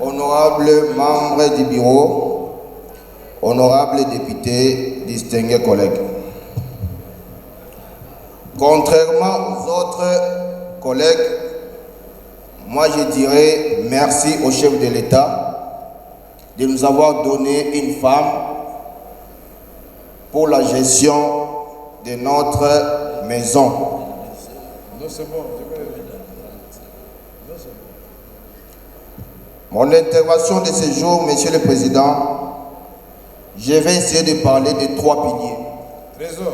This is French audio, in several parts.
honorables membres du bureau, honorables députés, distingués collègues. Contrairement aux autres collègues, moi je dirais merci au chef de l'État de nous avoir donné une femme pour la gestion de notre maison. Non, c'est bon. Mon intervention de ce jour, Monsieur le Président, je vais essayer de parler de 3 piliers. Trésor,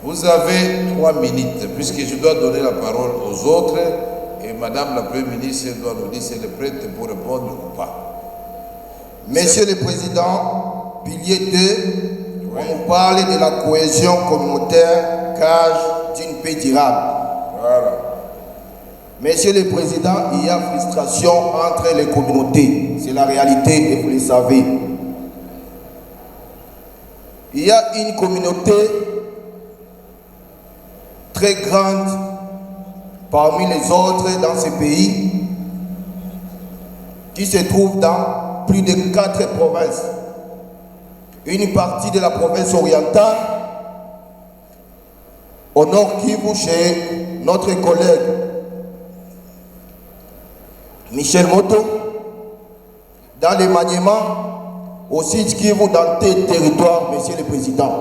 vous avez 3 minutes, puisque je dois donner la parole aux autres, et Madame la Première ministre doit nous dire si elle est prête pour répondre ou pas. Monsieur le Président, pilier 2, on nous parle de la cohésion communautaire, gage d'une paix durable. Voilà. Monsieur le Président, il y a frustration entre les communautés. C'est la réalité et vous le savez. Il y a une communauté très grande parmi les autres dans ce pays qui se trouve dans plus de 4 provinces. Une partie de la province orientale, au nord Kivu, chez notre collègue Michel Moto, dans le Maniema, au Sud Kivu, dans tes territoires, Monsieur le Président.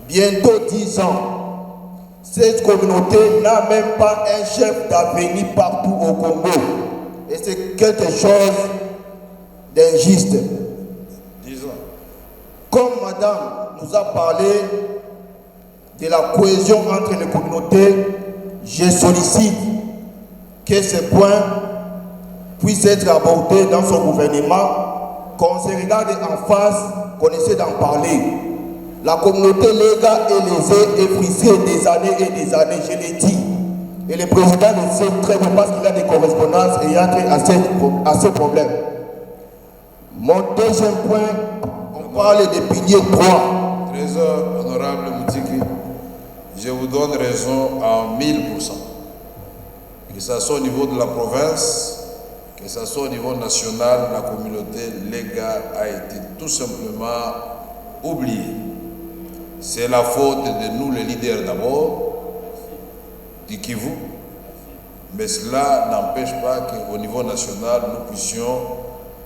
Bientôt 10 ans, cette communauté n'a même pas un chef d'avenir partout au Congo. Et c'est quelque chose d'injuste. 10 ans. Comme Madame nous a parlé de la cohésion entre les communautés, je sollicite que ce point puisse être abordé dans son gouvernement, qu'on se regarde en face, qu'on essaie d'en parler. La communauté légale est lésée et frustrée des années et des années, je l'ai dit. Et le président le sait très bien parce qu'il a des correspondances et il a trait à ce problème. Mon deuxième point, on parle des piliers 3. Trésor, honorable Moutiki, je vous donne raison à 1000%. Que ce soit au niveau de la province, que ce soit au niveau national, la communauté légale a été tout simplement oubliée. C'est la faute de nous, les leaders d'abord, du Kivu, mais cela n'empêche pas qu'au niveau national, nous puissions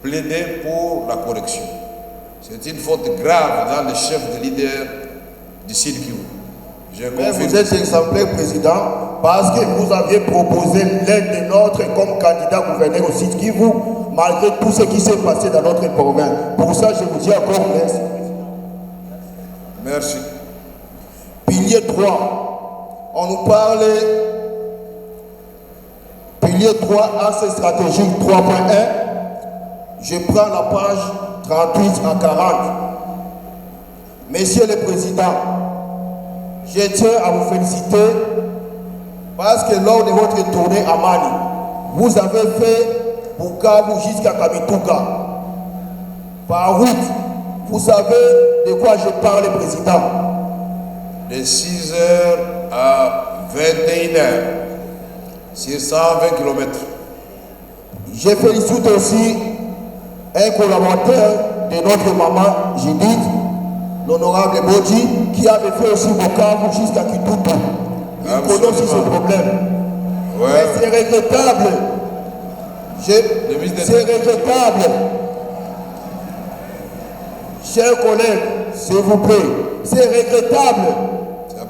plaider pour la correction. C'est une faute grave dans les chefs de leaders du Sud Kivu. Mais vous êtes exemplaire, Président, parce que vous aviez proposé l'un de notre comme candidat gouverneur au Sud Kivu, malgré tout ce qui s'est passé dans notre province. Pour ça, je vous dis encore merci. Merci. Pilier 3. On nous parle. Pilier 3, axe stratégique 3.1. Je prends la page 38 à 40. Monsieur le Président, je tiens à vous féliciter parce que lors de votre tournée à Mani, vous avez fait Bukavu jusqu'à Kamituka. Par route, vous savez de quoi je parle, Président. De 6h à 21h, sur 120 km. Je félicite aussi un collaborateur de notre maman Judith, l'honorable Bodji, qui avait fait aussi Bukavu jusqu'à Kitutu. Il connaît aussi ce problème. Ouais. Mais c'est regrettable. C'est regrettable. Chers collègues, s'il vous plaît, c'est regrettable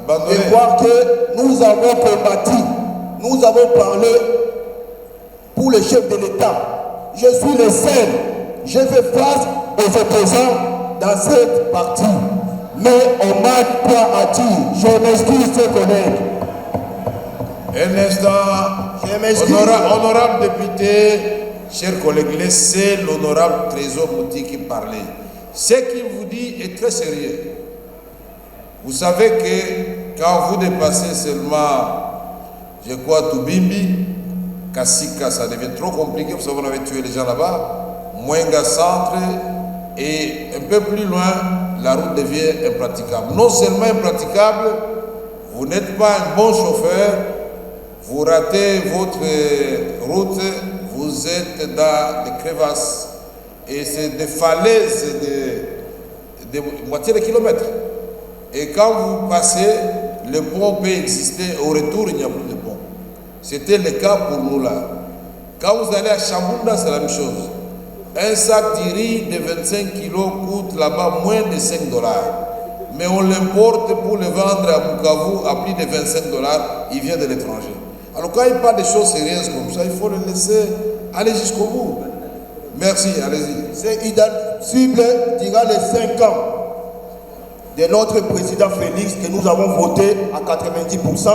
de voir que nous avons combattu, nous avons parlé pour le chef de l'État. Je suis le seul, je fais face aux opposants dans cette partie. Mais on m'a pas à dire, je m'excuse, chers collègues. Un instant, honorable député, chers collègues, laissez l'honorable Trésor Moutiki parler. Ce qu'il vous dit est très sérieux. Vous savez que quand vous dépassez seulement, je crois, Toubimbi, Kassika, ça devient trop compliqué. Vous savez, on avait tué les gens là-bas. Mwenga Centre, et un peu plus loin, la route devient impraticable. Non seulement impraticable, vous n'êtes pas un bon chauffeur, vous ratez votre route, vous êtes dans des crevasses et c'est des falaises de moitié de kilomètre. Et quand vous passez, le pont peut exister, au retour il n'y a plus de pont. C'était le cas pour nous là. Quand vous allez à Chambunda, c'est la même chose. Un sac de riz de 25 kilos coûte là-bas moins de 5 dollars. Mais on l'importe pour le vendre à Bukavu à plus de 25 dollars, il vient de l'étranger. Alors quand il parle de choses sérieuses comme ça, il faut le laisser aller jusqu'au bout. Merci, allez-y. C'est cible durant les 5 ans de notre président Félix que nous avons voté à 90%.